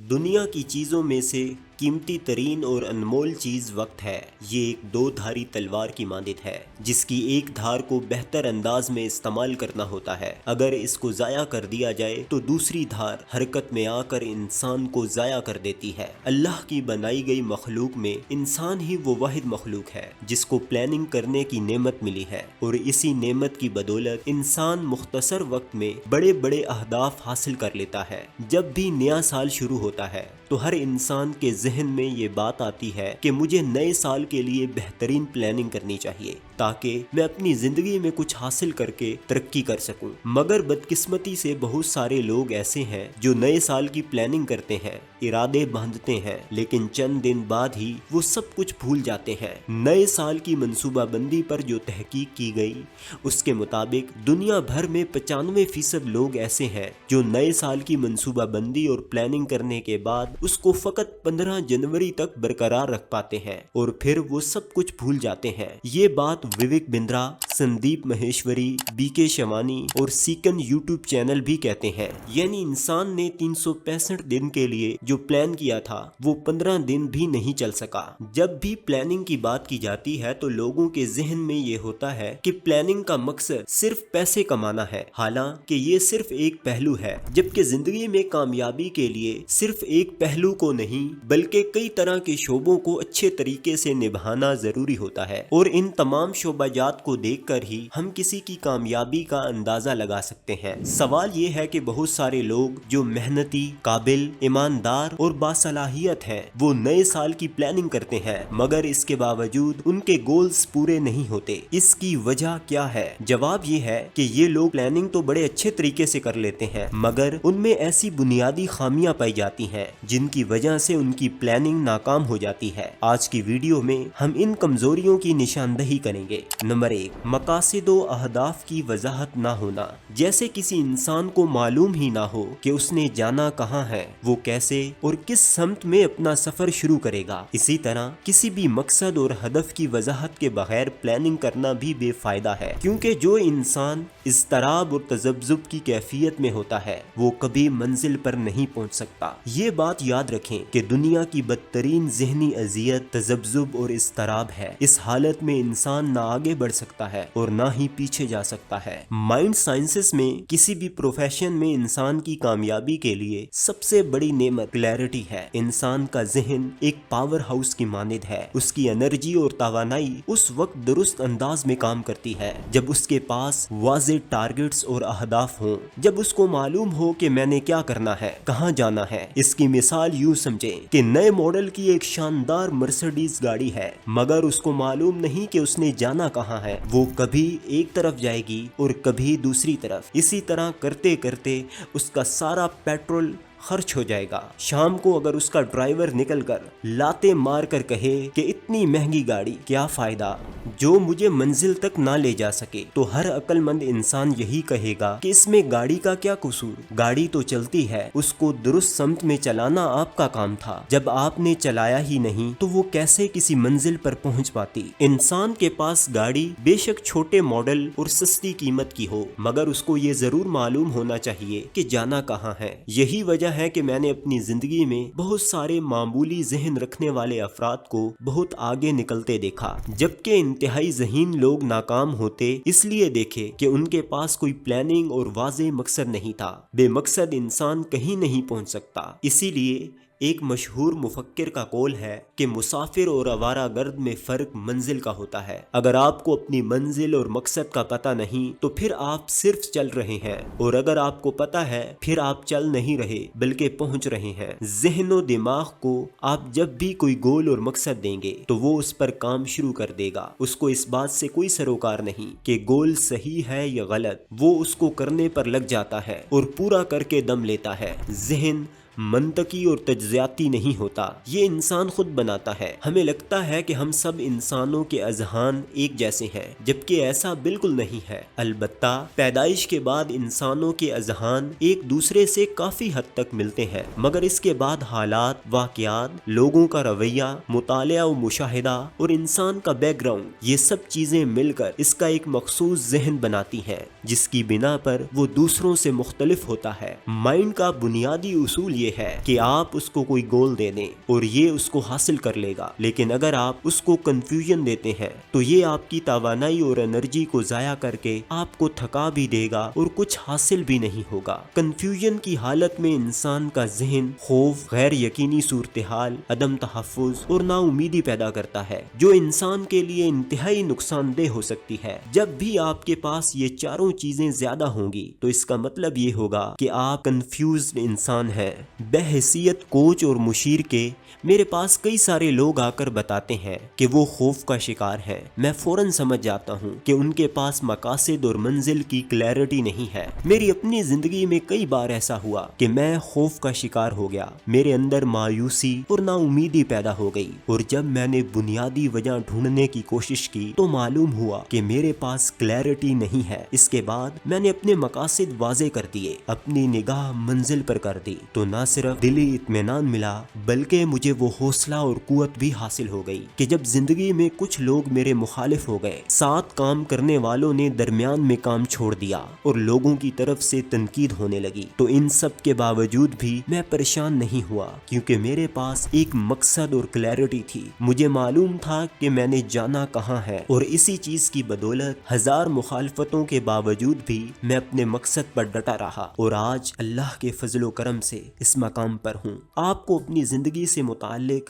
दुनिया की चीज़ों में से कीमती तरीन और अनमोल चीज़ वक्त है। ये एक दो धारी तलवार की मानद है जिसकी एक धार को बेहतर अंदाज में इस्तेमाल करना होता है। अगर इसको ज़ाया कर दिया जाए तो दूसरी धार हरकत में आकर इंसान को ज़ाया कर देती है। अल्लाह की बनाई गई मखलूक में इंसान ही वो वाहिद मखलूक है जिसको प्लानिंग करने की नेमत मिली है, और इसी नेमत की बदौलत इंसान मुख्तसर वक्त में बड़े बड़े अहदाफ हासिल कर लेता है। जब भी नया साल शुरू होता है तो हर इंसान के जहन में ये बात आती है कि मुझे नए साल के लिए बेहतरीन प्लानिंग करनी चाहिए ताकि मैं अपनी जिंदगी में कुछ हासिल करके तरक्की कर सकूं। मगर बदकिस्मती से बहुत सारे लोग ऐसे हैं जो नए साल की प्लानिंग करते हैं, इरादे बांधते हैं, लेकिन चंद दिन बाद ही वो सब कुछ भूल जाते हैं। नए साल की मंसूबाबंदी पर जो तहकीक की गई उसके मुताबिक दुनिया भर में 95% लोग ऐसे हैं जो नए साल की मंसूबाबंदी और प्लानिंग करने के बाद उसको फकत 15 जनवरी तक बरकरार रख पाते हैं और फिर वो सब कुछ भूल जाते हैं। ये बात विवेक बिंद्रा, संदीप महेश्वरी, बीके शवानी और सीकन यूट्यूब चैनल भी कहते हैं। यानी इंसान ने 365 दिन के लिए जो प्लान किया था वो 15 दिन भी नहीं चल सका। जब भी प्लानिंग की बात की जाती है तो लोगों के जहन में ये होता है कि प्लानिंग का मकसद सिर्फ पैसे कमाना है। हालांकि ये सिर्फ एक पहलू है, जबकि जिंदगी में कामयाबी के लिए सिर्फ एक पहलू को नहीं बल्कि कई तरह के शोबों को अच्छे तरीके से निभाना जरूरी होता है, और इन तमाम शोबाजात को देखकर ही हम किसी की कामयाबी का अंदाजा लगा सकते हैं। सवाल ये है कि बहुत सारे लोग जो मेहनती, काबिल, ईमानदार और बासलाहियत हैं वो नए साल की प्लानिंग करते हैं, मगर इसके बावजूद उनके गोल्स पूरे नहीं होते। इसकी वजह क्या है? जवाब ये है कि ये लोग प्लानिंग तो बड़े अच्छे तरीके से कर लेते हैं मगर उनमें ऐसी बुनियादी खामियां पाई जाती हैं जिनकी वजह से उनकी प्लानिंग नाकाम हो जाती है। आज की वीडियो में हम इन कमजोरियों की निशानदही करेंगे। नंबर 1, मकासद व अहदाफ की वजाहत ना होना। जैसे किसी इंसान को मालूम ही ना हो कि उसने जाना कहाँ है, वो कैसे और किस समत में अपना सफर शुरू करेगा। इसी तरह किसी भी मकसद और हदफ की वजाहत के बगैर प्लानिंग करना भी बेफायदा है, क्योंकि जो इंसान इज़्तराब और तज़ब्ज़ुब की कैफियत में होता है वो कभी मंजिल पर नहीं पहुंच सकता। ये बात याद रखें कि दुनिया की बदतरीन ज़हनी अजियत तज़ब्ज़ुब और इज़्तराब है। इस हालत में इंसान ना आगे बढ़ सकता है और ना ही पीछे जा सकता है। माइंड साइंसेस में किसी भी प्रोफेशन में इंसान की कामयाबी के लिए सबसे बड़ी नेमत क्लैरिटी है। इंसान का जहन एक पावर हाउस की मानद है। उसकी एनर्जी और तवानाई उस वक्त दुरुस्त अंदाज में काम करती है जब उसके पास वाज़ेह टारगेट्स और अहदाफ हों, जब उसको मालूम हो कि मैंने क्या करना है, कहाँ जाना है। इसकी मिसाल यूं समझें कि नए मॉडल की एक शानदार मर्सिडीज गाड़ी है मगर उसको मालूम नहीं कि उसने जाना कहाँ है। वो कभी एक तरफ जाएगी और कभी दूसरी तरफ। इसी तरह करते करते उसका सारा पेट्रोल खर्च हो जाएगा। शाम को अगर उसका ड्राइवर निकलकर लाते मार कर कहे कि इतनी महंगी गाड़ी क्या फायदा जो मुझे मंजिल तक ना ले जा सके, तो हर अक्लमंद इंसान यही कहेगा कि इसमें गाड़ी का क्या कसूर, गाड़ी तो चलती है, उसको दुरुस्त समत में चलाना आपका काम था। जब आपने चलाया ही नहीं तो वो कैसे किसी मंजिल पर पहुंच पाती। इंसान के पास गाड़ी बेशक छोटे मॉडल और सस्ती कीमत की हो मगर उसको ये जरूर मालूम होना चाहिए कि जाना कहाँ है। यही वजह है कि मैंने अपनी जिंदगी में बहुत सारे मामूली जहन रखने वाले अफराद को बहुत आगे निकलते देखा, जबकि इंतहाई ज़हीन लोग नाकाम होते इसलिए देखे कि उनके पास कोई प्लानिंग और वाज़ेह मकसद नहीं था। बेमकसद इंसान कहीं नहीं पहुंच सकता। इसीलिए एक मशहूर मुफक्किर का कौल है कि मुसाफिर और आवारागर्द में फ़र्क मंजिल का होता है। अगर आपको अपनी मंजिल और मकसद का पता नहीं तो फिर आप सिर्फ चल रहे हैं, और अगर आपको पता है फिर आप चल नहीं रहे बल्कि पहुंच रहे हैं। ज़हन और दिमाग को आप जब भी कोई गोल और मकसद देंगे तो वो उस पर काम शुरू कर देगा। उसको इस बात से कोई सरोकार नहीं कि गोल सही है या गलत, वो उसको करने पर लग जाता है और पूरा करके दम लेता है। ज़हन मंतकी और तज्ज़ियाती नहीं होता, ये इंसान खुद बनाता है। हमें लगता है कि हम सब इंसानों के अज़हान एक जैसे हैं, जबकि ऐसा बिल्कुल नहीं है। अलबत्ता पैदाइश के बाद इंसानों के अज़हान एक दूसरे से काफ़ी हद तक मिलते हैं, मगर इसके बाद हालात, वाक़यात, लोगों का रवैया, मुतालिया व मुशाहिदा और इंसान का बैकग्राउंड, ये सब चीज़ें मिलकर इसका एक मखसूस ज़हन बनाती हैं जिसकी बिना पर वो दूसरों से मुख्तलिफ होता है। माइंड का बुनियादी उसूल یہ ہے کہ آپ اس کو کوئی گول دے دیں اور یہ اس کو حاصل کر لے گا، لیکن اگر آپ اس کو کنفیوژن دیتے ہیں تو یہ آپ کی توانائی اور انرجی کو ضائع کر کے آپ کو تھکا بھی دے گا اور کچھ حاصل بھی نہیں ہوگا۔ کنفیوژن کی حالت میں انسان کا ذہن خوف، غیر یقینی صورتحال، عدم تحفظ اور نا امیدی پیدا کرتا ہے، جو انسان کے لیے انتہائی نقصان دہ ہو سکتی ہے۔ جب بھی آپ کے پاس یہ چاروں چیزیں زیادہ ہوں گی تو اس کا مطلب یہ ہوگا کہ آپ کنفیوزڈ انسان ہیں۔ بحیثیت کوچ اور مشیر کے میرے پاس کئی سارے لوگ آ کر بتاتے ہیں کہ وہ خوف کا شکار ہیں۔ میں فوراً سمجھ جاتا ہوں کہ ان کے پاس مقاصد اور منزل کی کلیئرٹی نہیں ہے۔ میری اپنی زندگی میں کئی بار ایسا ہوا کہ میں خوف کا شکار ہو گیا، میرے اندر مایوسی اور نا امیدی پیدا ہو گئی، اور جب میں نے بنیادی وجہ ڈھونڈنے کی کوشش کی تو معلوم ہوا کہ میرے پاس کلیئرٹی نہیں ہے۔ اس کے بعد میں نے اپنے مقاصد واضح کر دیے، اپنی نگاہ منزل پر کر دی، تو نہ صرف دلی اطمینان ملا بلکہ مجھے وہ حوصلہ اور قوت بھی حاصل ہو گئی کہ جب زندگی میں کچھ لوگ میرے مخالف ہو گئے، ساتھ کام کرنے والوں نے درمیان میں کام چھوڑ دیا اور لوگوں کی طرف سے تنقید ہونے لگی، تو ان سب کے باوجود بھی میں پریشان نہیں ہوا، کیونکہ میرے پاس ایک مقصد اور کلیئرٹی تھی۔ مجھے معلوم تھا کہ میں نے جانا کہاں ہے، اور اسی چیز کی بدولت ہزار مخالفتوں کے باوجود بھی میں اپنے مقصد پر ڈٹا رہا، اور آج اللہ کے فضل و کرم سے اس مقام پر ہوں۔ آپ کو اپنی زندگی سے متعلق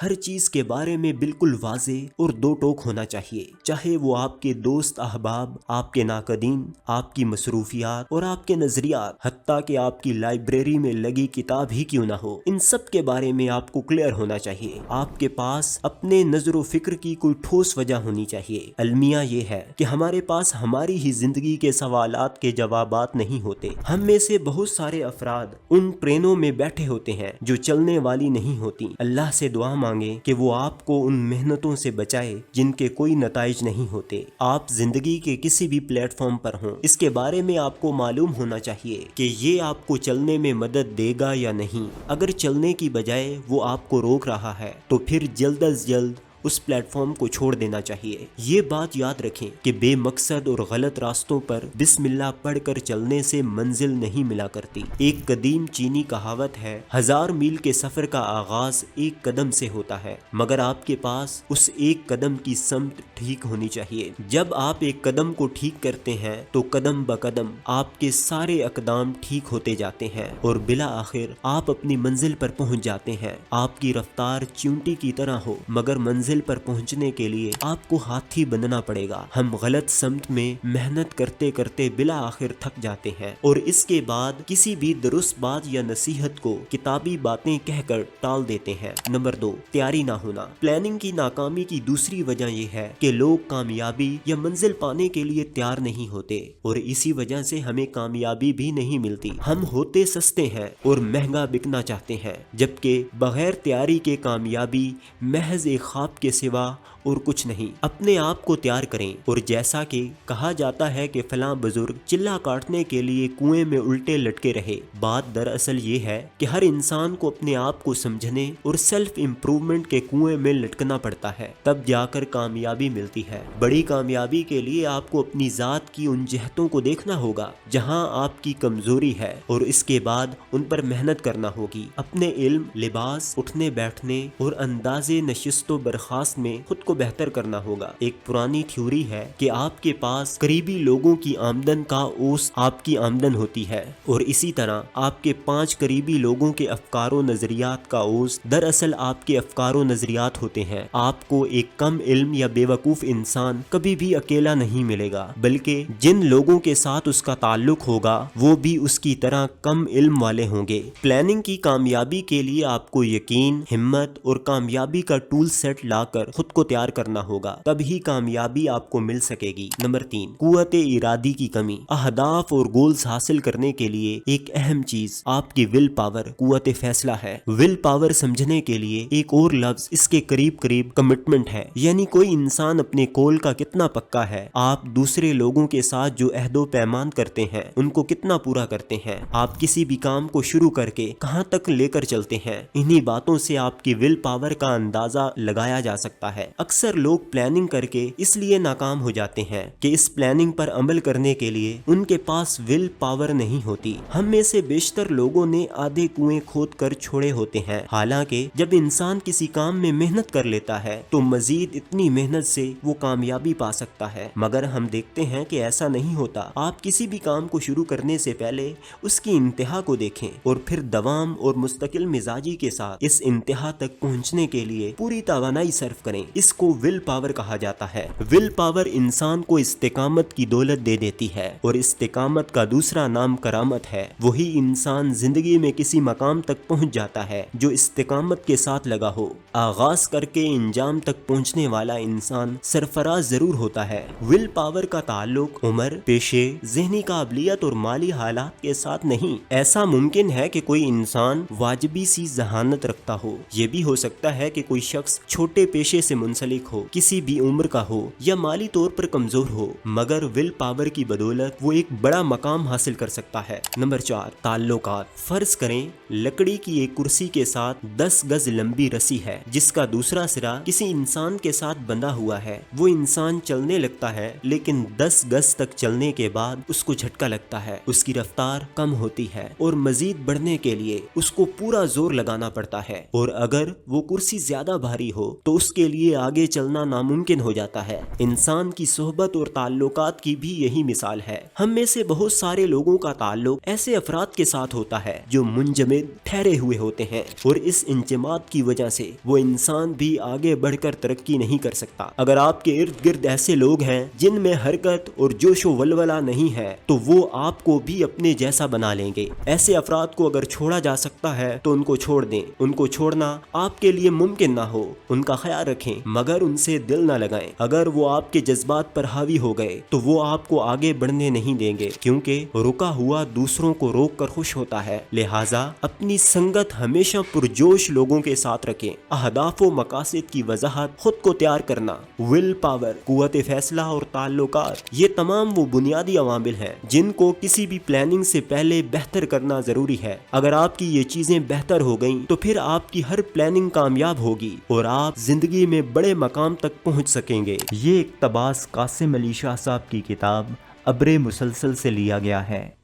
ہر چیز کے بارے میں بالکل واضح اور دو ٹوک ہونا چاہیے، چاہے وہ آپ کے دوست احباب، آپ کے ناقدین، آپ کی مصروفیات اور آپ کے نظریات، حتیٰ کہ آپ کی لائبریری میں لگی کتاب ہی کیوں نہ ہو، ان سب کے بارے میں آپ کو کلیئر ہونا چاہیے۔ آپ کے پاس اپنے نظر و فکر کی کوئی ٹھوس وجہ ہونی چاہیے۔ المیہ یہ ہے کہ ہمارے پاس ہماری ہی زندگی کے سوالات کے جوابات نہیں ہوتے۔ ہم میں سے بہت سارے افراد ان ٹرینوں میں بیٹھے ہوتے ہیں جو چلنے والی نہیں ہوتی۔ اللہ سے دعا مانگیں کہ وہ آپ کو ان محنتوں سے بچائے جن کے کوئی نتائج نہیں ہوتے۔ آپ زندگی کے کسی بھی پلیٹ فارم پر ہوں، اس کے بارے میں آپ کو معلوم ہونا چاہیے کہ یہ آپ کو چلنے میں مدد دے گا یا نہیں۔ اگر چلنے کی بجائے وہ آپ کو روک رہا ہے تو پھر جلد از جلد اس پلیٹ فارم کو چھوڑ دینا چاہیے۔ یہ بات یاد رکھیں کہ بے مقصد اور غلط راستوں پر بسم اللہ پڑھ کر چلنے سے منزل نہیں ملا کرتی۔ ایک قدیم چینی کہاوت ہے، 1000 میل کے سفر کا آغاز ایک قدم سے ہوتا ہے، مگر آپ کے پاس اس ایک قدم کی سمت ٹھیک ہونی چاہیے۔ جب آپ ایک قدم کو ٹھیک کرتے ہیں تو قدم بقدم آپ کے سارے اقدام ٹھیک ہوتے جاتے ہیں، اور بالآخر آپ اپنی منزل پر پہنچ جاتے ہیں۔ آپ کی رفتار چیونٹی کی طرح ہو، مگر منزل پر پہنچنے کے لیے آپ کو ہاتھی بننا پڑے گا۔ ہم غلط سمت میں محنت کرتے کرتے بالآخر تھک جاتے ہیں، اور اس کے بعد کسی بھی درست بات یا نصیحت کو کتابی باتیں کہہ کر ٹال دیتے ہیں۔ نمبر 2، تیاری نہ ہونا۔ پلاننگ کی ناکامی کی دوسری وجہ یہ ہے کہ لوگ کامیابی یا منزل پانے کے لیے تیار نہیں ہوتے، اور اسی وجہ سے ہمیں کامیابی بھی نہیں ملتی۔ ہم ہوتے سستے ہیں اور مہنگا بکنا چاہتے ہیں، جبکہ بغیر تیاری کے کامیابی محض ایک خواب کے سوا اور کچھ نہیں۔ اپنے آپ کو تیار کریں، اور جیسا کہ کہا جاتا ہے کہ فلاں بزرگ چلہ کاٹنے کے لیے کنویں میں الٹے لٹکے رہے، بات دراصل یہ ہے کہ ہر انسان کو اپنے آپ کو سمجھنے اور سیلف امپروومنٹ کے کنویں میں لٹکنا پڑتا ہے، تب جا کر کامیابی ملتی ہے۔ بڑی کامیابی کے لیے آپ کو اپنی ذات کی ان جہتوں کو دیکھنا ہوگا جہاں آپ کی کمزوری ہے، اور اس کے بعد ان پر محنت کرنا ہوگی۔ اپنے علم، لباس، اٹھنے بیٹھنے اور انداز نشست و برخاست میں خود کو بہتر کرنا ہوگا۔ ایک پرانی تھیوری ہے کہ آپ کے پاس قریبی لوگوں کی آمدن کا اوس آپ کی آمدن ہوتی ہے، اور اسی طرح آپ کے 5 قریبی لوگوں کے افکار و نظریات کا اوس دراصل آپ کے افکار و نظریات ہوتے ہیں۔ آپ کو ایک کم علم یا بیوقوف انسان کبھی بھی اکیلا نہیں ملے گا، بلکہ جن لوگوں کے ساتھ اس کا تعلق ہوگا وہ بھی اس کی طرح کم علم والے ہوں گے۔ پلاننگ کی کامیابی کے لیے آپ کو یقین، ہمت اور کامیابی کا ٹول سیٹ لا کر خود کو تیار کرنا ہوگا، تب ہی کامیابی آپ کو مل سکے گی۔ نمبر 3، قوت ارادی کی کمی۔ اہداف اور گولز حاصل کرنے کے لیے ایک اہم چیز آپ کی ول پاور، قوت فیصلہ ہے۔ ول پاور سمجھنے کے لیے ایک اور لفظ اس کے قریب کمٹمنٹ ہے، یعنی کوئی انسان اپنے قول کا کتنا پکا ہے، آپ دوسرے لوگوں کے ساتھ جو عہد و پیمان کرتے ہیں ان کو کتنا پورا کرتے ہیں، آپ کسی بھی کام کو شروع کر کے کہاں تک لے کر چلتے ہیں۔ انہی باتوں سے آپ کی ول پاور کا اندازہ لگایا جا سکتا ہے۔ अक्सर लोग प्लानिंग करके इसलिए नाकाम हो जाते हैं कि इस प्लानिंग पर अमल करने के लिए उनके पास विल पावर नहीं होती। हम में से बेशतर लोगों ने आधे कुएं खोद कर छोड़े होते हैं। हालांकि जब इंसान किसी काम में मेहनत कर लेता है तो मजीद इतनी मेहनत से वो कामयाबी पा सकता है, मगर हम देखते हैं कि ऐसा नहीं होता। आप किसी भी काम को शुरू करने से पहले उसकी इंतहा को देखें और फिर दवाम और मुस्तकिल मिजाजी के साथ इस इंतहा तक पहुंचने के लिए पूरी तवानाई सर्फ करें। इसको विल पावर कहा जाता है। विल पावर इंसान को इस्तिकामत की दौलत दे देती है और इस्तिकामत का दूसरा नाम करामत है। वही इंसान जिंदगी में किसी मकाम तक पहुंच जाता है जो इस्तिकामत के साथ लगा हो। आगाज करके इंजाम तक पहुंचने वाला इंसान सरफराज जरूर होता है। विल पावर का ताल्लुक उम्र, पेशे, ज़हनी काबिलियत और माली हालात के साथ नहीं। ऐसा मुमकिन है कि कोई इंसान वाजिबी सी जहानत रखता हो। ये भी हो सकता है कि कोई शख्स छोटे पेशे से मुंसलिक हो, किसी भी उम्र का हो या माली तौर पर कमजोर हो, मगर विल पावर की बदौलत वो एक बड़ा मकाम हासिल कर सकता है। नंबर 4, ताल्लुकात। फर्ज करें लकड़ी की एक कुर्सी के साथ 10 गज लंबी रस्सी है जिसका दूसरा सिरा किसी इंसान के साथ बंधा हुआ है। वो इंसान चलने लगता है लेकिन 10 गज तक चलने के बाद उसको झटका लगता है। उसकी रफ्तार कम होती है और मजीद बढ़ने के लिए उसको पूरा जोर लगाना पड़ता है, और अगर वो कुर्सी ज्यादा भारी हो तो उसके लिए आगे चलना नामुमकिन हो जाता है। इंसान की सोहबत और ताल्लुकात की भी यही मिसाल है। हम में से बहुत सारे लोगों का ताल्लुक ऐसे अफराद के साथ होता है जो मुंजमद ठहरे हुए होते हैं, और इस इंजमाद की वजह से वो इंसान भी आगे बढ़कर तरक्की नहीं कर सकता। अगर आपके इर्द गिर्द ऐसे लोग हैं जिनमें हरकत और जोशो वलवला नहीं है तो वो आपको भी अपने जैसा बना लेंगे। ऐसे अफराद को अगर छोड़ा जा सकता है तो उनको छोड़ दें। उनको छोड़ना आपके लिए मुमकिन ना हो, उनका ख्याल रखें मगर उनसे दिल ना लगाएं। अगर वो आपके जज्बात पर हावी हो गए तो वो आपको आगे बढ़ने नहीं देंगे, क्योंकि रुका हुआ दूसरों को रोक कर खुश होता है। लिहाजा अपनी संगत हमेशा पुरजोश लोगों के साथ रखें। अहदाफ व मकासद की वजाहत खुद को तैयार करना, विल पावर, कुव्वत फैसला और ताल्लुकात, ये तमाम वो बुनियादी अवामिल हैं जिनको किसी भी प्लानिंग से पहले बेहतर करना जरूरी है। अगर आपकी ये चीजें बेहतर हो गईं तो फिर आपकी हर प्लानिंग कामयाब होगी और आप जिंदगी में बड़े मकाम तक पहुंच सकेंगे। ये इक़्तिबास कासिम अली शाह साहब की किताब अब्रे मुसलसल से लिया गया है।